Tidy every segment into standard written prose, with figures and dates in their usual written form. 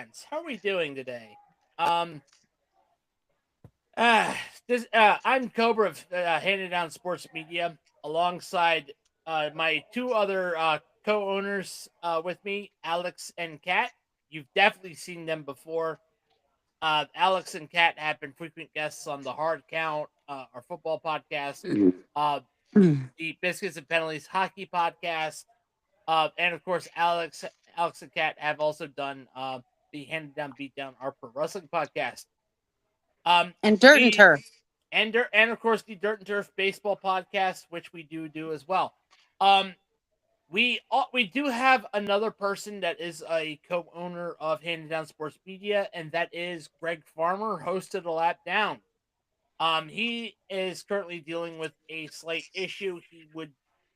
fans. How are we doing today? Um, uh, I'm Cobra of Handed Down Sports Media, alongside my two other co-owners with me, Alex and Kat. You've definitely seen them before. Alex and Kat have been frequent guests on the Hard Count, our football podcast, uh, the Biscuits and Penalties hockey podcast, and of course, Alex and Kat have also done the Handed Down Beatdown, our pro wrestling podcast. And dirt and The turf. and of course the Dirt and Turf baseball podcast, which we do as well. Um, we do have another person that is a co-owner of Handed Down Sports Media, and that is Greg Farmer, host of the Lap Down. He is currently dealing with a slight issue.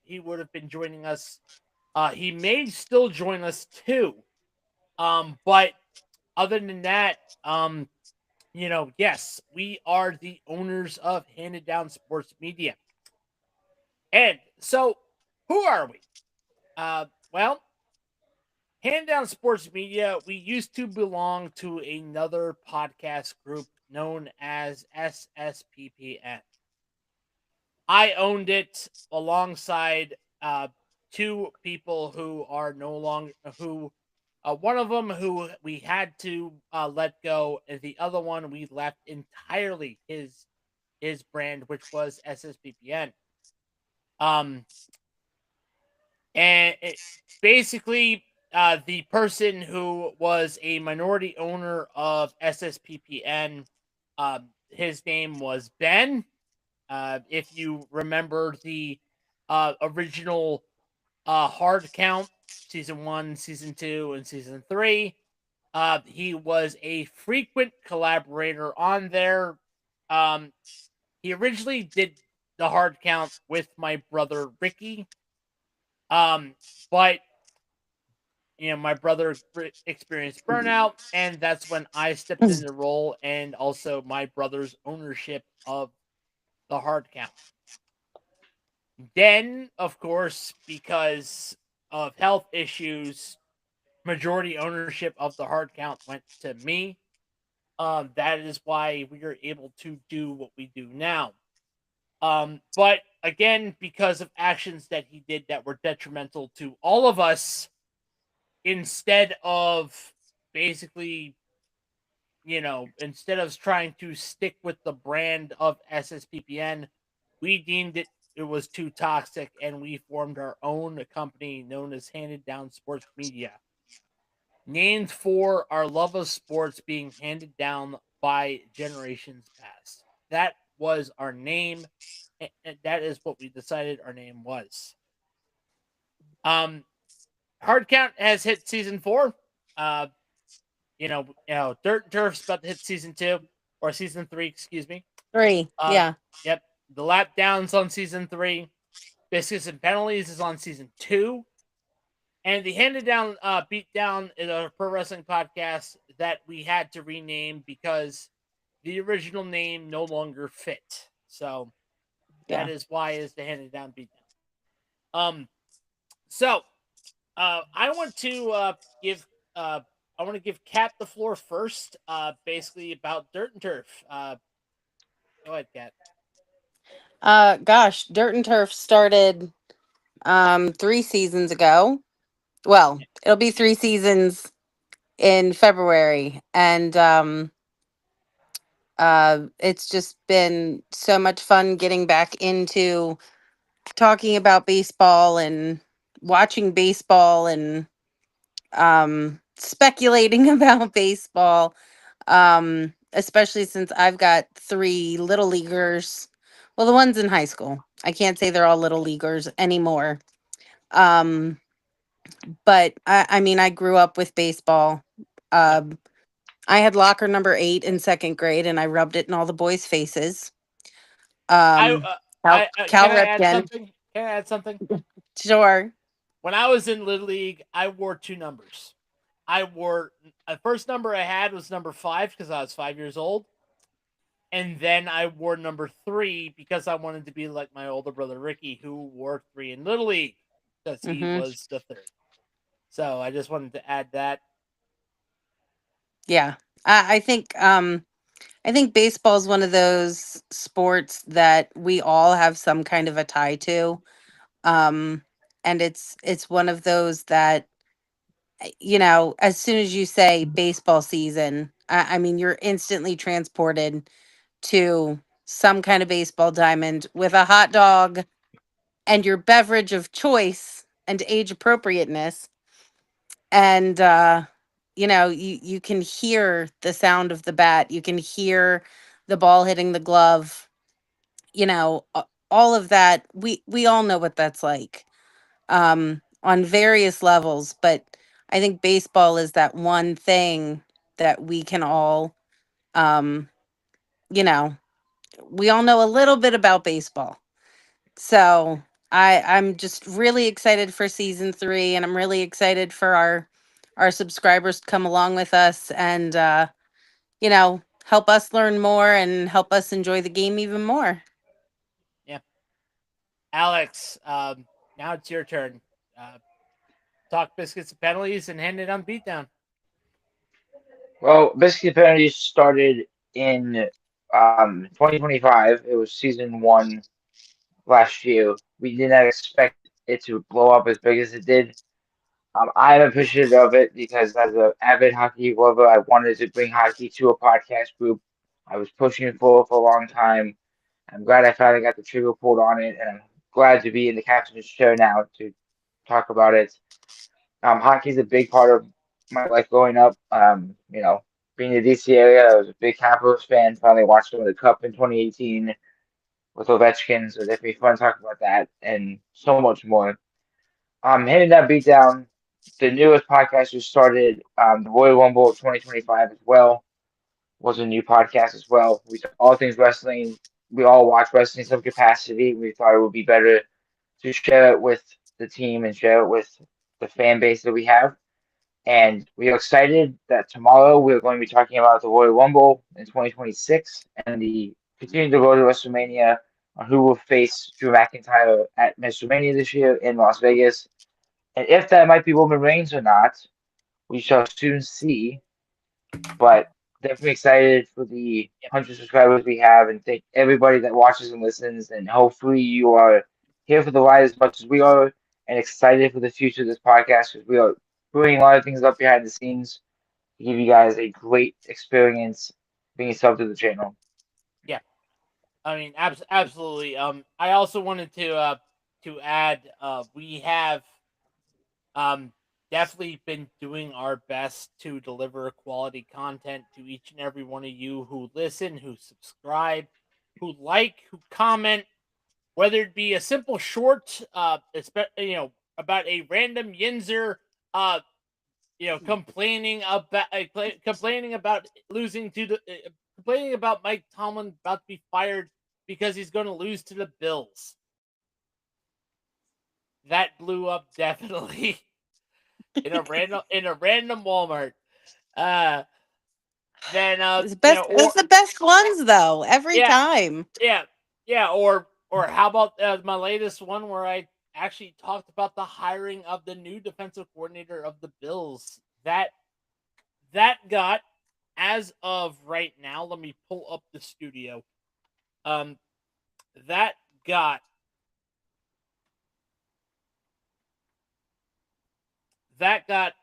He would have been joining us. He may still join us too. But other than that, yes, we are the owners of Handed Down Sports Media. And so, who are we? Well, Handed Down Sports Media, we used to belong to another podcast group known as SSPPN. I owned it alongside two people who are no longer who one of them who we had to let go, and the other one we left entirely his brand, which was SSPPN. Um, and basically, the person who was a minority owner of SSPPN, his name was Ben. If you remember the original hard count, season 1, season 2, and season 3. He was a frequent collaborator on there. Um, he originally did the hard count with my brother Ricky. Um, but my brother experienced burnout, and that's when I stepped in the role, and also my brother's ownership of the hard count. Then, of course, because of health issues, majority ownership of the hard count went to me. That is why we are able to do what we do now. But again, because of actions that he did that were detrimental to all of us, instead of basically, instead of trying to stick with the brand of SSPPN, we deemed it was too toxic, and we formed our own company known as Handed Down Sports Media, named for our love of sports being handed down by generations past. That was our name, and that is what we decided our name was. Um, Hard Count has hit season 4. Uh, Dirt and Turf's about to hit season 2 or season 3, excuse me. Three. Uh, Yeah. yep, the Lap Downs on season 3. Biscuits and Penalties is on season 2. And the Handed Down Beatdown is a pro wrestling podcast that we had to rename because the original name no longer fit. So that Yeah. is why it's the Handed Down Beatdown. Um, so I want to give I want to give Kat the floor first. Basically about Dirt and Turf. Go ahead, Kat. Gosh, dirt and turf started 3 seasons ago. Well, it'll be 3 seasons in February, and it's just been so much fun getting back into talking about baseball and watching baseball and speculating about baseball. Especially since I've got three little leaguers. Well, the ones in high school. I can't say they're all little leaguers anymore. Um, but I mean, I grew up with baseball. Yep. Um, I had locker number 8 in second grade, and I rubbed it in all the boys' faces. I Um, can Cal I add Ripken, something? Can I add something? sure. When I was in Little League, I wore two numbers. I wore the first number I had was number 5 because I was 5 years old, and then I wore number 3 because I wanted to be like my older brother Ricky, who wore 3 in Little League because he Hmm. was the third. So I just wanted to add that. Yeah. I think baseball is one of those sports that we all have some kind of a tie to. Um and it's one of those that as soon as you say baseball season, I mean you're instantly transported to some kind of baseball diamond with a hot dog and your beverage of choice and age appropriateness. And you can hear the sound of the bat, you can hear the ball hitting the glove, all of that. We all know what that's like, on various levels. But I think baseball is that one thing that we can all, um you know we all know a little bit about baseball. So I'm just really excited for season 3, and I'm really excited for our subscribers to come along with us and help us learn more and help us enjoy the game even more. Yeah, Alex. Now it's your turn. Uh, talk biscuits and penalties and hand it on beatdown. Well, Biscuits and Penalties started in 2025. It was season one last year. We did not expect it to blow up as big as it did. I'm appreciative of it because as an avid hockey lover, I wanted to bring hockey to a podcast group. I was pushing it for a long time. I'm glad I finally got the trigger pulled on it, and I'm glad to be in the captain's chair now to talk about it. Hockey's a big part of my life growing up. Being in the DC area, I was a big Capitals fan. Finally watched them in the Cup in 2018 with Ovechkin, so definitely fun to talk about that and so much more. Hitting that beat down, the newest podcast we started, the Royal Rumble of 2025 as well, was a new podcast as well. We talk all things wrestling. We all watch wrestling in some capacity. We thought it would be better to share it with the team and share it with the fan base that we have. And we are excited that tomorrow we're going to be talking about the Royal Rumble in 2026 and the continue to go to WrestleMania on who will face Drew McIntyre at WrestleMania this year in Las Vegas. And if that might be Roman Reigns or not, we shall soon see. But definitely excited for the Yep. 100 subscribers we have, and thank everybody that watches and listens. And hopefully you are here for the ride as much as we are, and excited for the future of this podcast because we are doing a lot of things up behind the scenes to give you guys a great experience being sub to the channel. Yeah, I mean, absolutely. I also wanted to add, we have um definitely been doing our best to deliver quality content to each and every one of you who listen, who subscribe, who like, who comment, whether it be a simple short, about a random Yinzer, uh, complaining about losing to complaining about Mike Tomlin about to be fired because he's going to lose to the Bills. That blew up definitely in a random Walmart. Uh, then It's the best ones though, every yeah, time. yeah, yeah, or how about my latest one where I actually talked about the hiring of the new defensive coordinator of the Bills. That got, as of right now, let me pull up the studio. Um, that got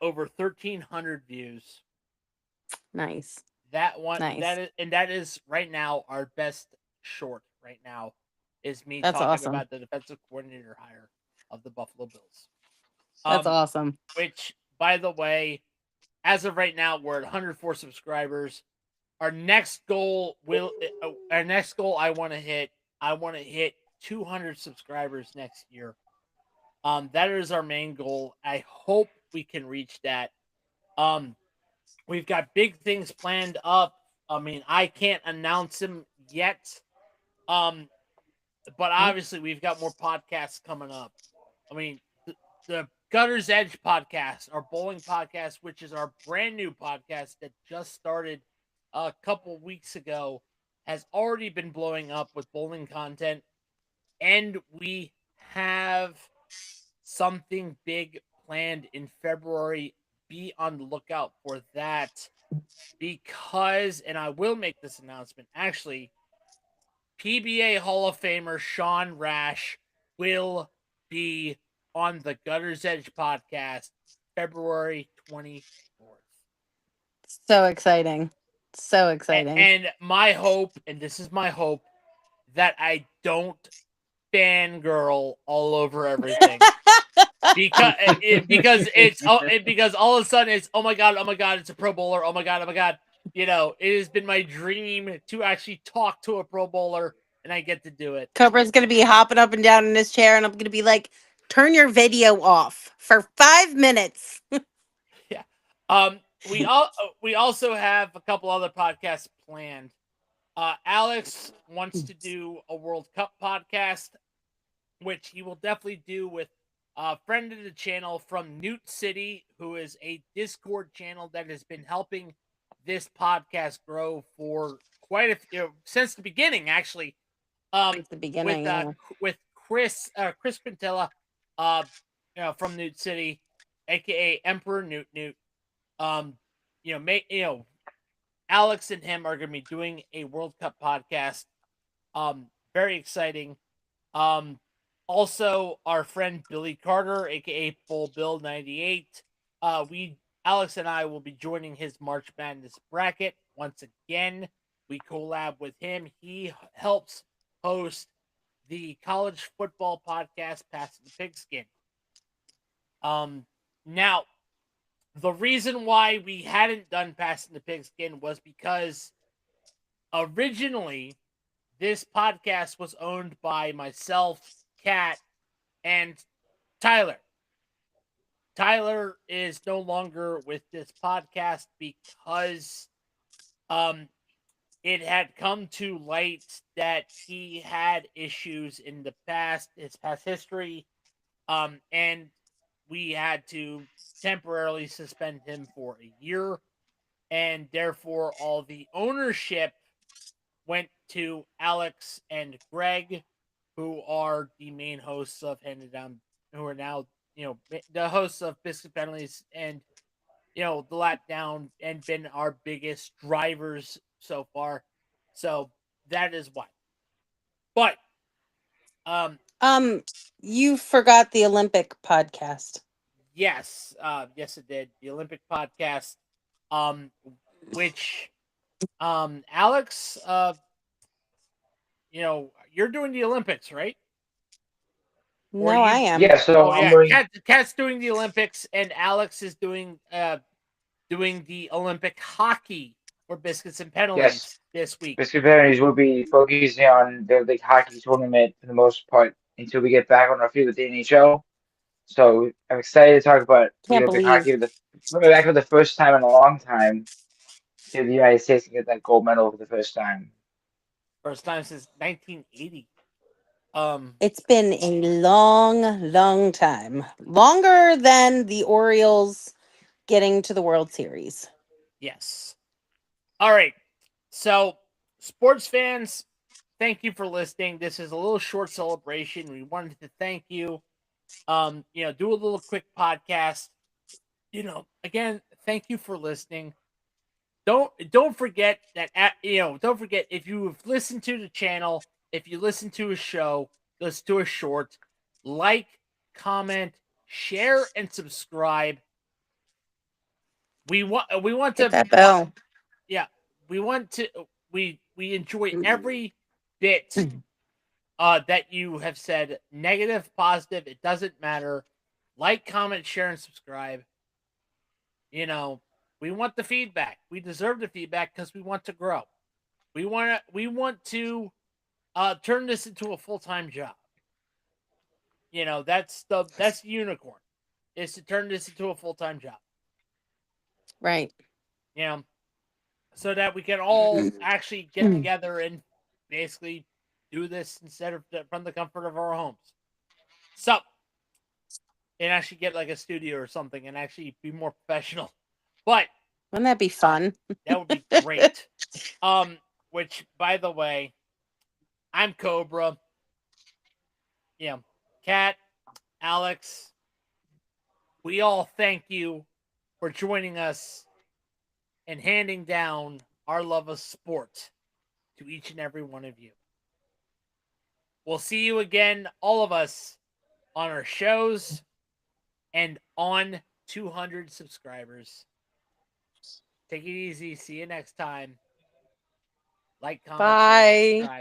over 1,300 views. Nice. That one Nice. that is right now our best short right now is me That's talking awesome. about the defensive coordinator hire of the Buffalo Bills. That's Um, awesome. which, by the way, as of right now, we're at 104 subscribers. Our next goal I want to hit 200 subscribers next year. That is our main goal. I hope we can reach that. Um, we've got big things planned up. I mean, I can't announce them yet. Um, but Nope. obviously we've got more podcasts coming up. I mean, the Gutter's Edge podcast, our bowling podcast, which is our brand new podcast that just started a couple weeks ago, has already been blowing up with bowling content. And we have something big planned in February be on the lookout for that because, and I will make this announcement, actually, PBA Hall of Famer Sean Rash will be on the Gutter's Edge podcast February 24th. So exciting. So exciting. And my hope, and this is my hope, that I don't fangirl all over everything. because because all of a sudden it's oh my god, it's a Pro Bowler, oh my god. You know, it has been my dream to actually talk to a Pro Bowler, and I get to do it. Cobra's going to be hopping up and down in his chair, and I'm going to be like, turn your video off for 5 minutes. Yeah. We also have a couple other podcasts planned. Alex wants to do a World Cup podcast, which he will definitely do with a friend of the channel from Newt City, who is a Discord channel that has been helping this podcast grow for quite a few since the beginning, actually. At the beginning, with Chris Quintilla, from Newt City, aka Emperor Newt. Alex and him are going to be doing a World Cup podcast. Very exciting. Also, our friend Billy Carter, aka Full Bill 98. Alex and I will be joining his March Madness bracket once again. We collab with him. He helps host the college football podcast, Passing the Pigskin. Now, the reason why we hadn't done Passing the Pigskin was because originally this podcast was owned by myself, Kat, and Tyler. Tyler is no longer with this podcast because it had come to light that he had issues in the past, his past history, and we had to temporarily suspend him for a year, and therefore all the ownership went to Alex and Greg, who are the main hosts of Handed Down, who are now, the hosts of Biscuits and Penalties and, the Lat Down, and been our biggest drivers so far. So that is why. But, you forgot the Olympic podcast. yes, yes, it did. The Olympic podcast, which, Alex, you're doing the Olympics, right? No, I am. Yeah, so Oh yeah, Kat's doing the Olympics, and Alex is doing the Olympic hockey for Biscuits and Penalties this week. Biscuits and Penalties will be focusing on the league hockey tournament for the most part until we get back on our feet with the NHL. So I'm excited to talk about the Can't Olympic believe hockey. Coming back for the first time in a long time to the United States to get that gold medal for the first time. First time since 1980. It's been a long time. Longer than the Orioles getting to the World Series. Yes. All right. So, sports fans, thank you for listening. This is a little short celebration. We wanted to thank you. Do a little quick podcast. Again, thank you for listening. Don't forget that don't forget, if you've listened to the channel, if you listen to a show, listen to a short, like, comment, share, and subscribe. We want Hit to that bell. Yeah, we want to we enjoy every bit that you have said, negative, positive, it doesn't matter. Like, comment, share, and subscribe. We want the feedback. We deserve the feedback because we want to grow. We want to turn this into a full-time job. That's the unicorn, is to turn this into a full-time job. Right. So that we can all actually get together and basically do this instead of from the comfort of our homes. So, and actually get like a studio or something and actually be more professional. But wouldn't that be fun? That would be great. Which, by the way, I'm Cobra. Kat, Alex, we all thank you for joining us and handing down our love of sport to each and every one of you. We'll see you again, all of us, on our shows and on 200 subscribers. Take it easy. See you next time. Like, comment, share, Bye. subscribe.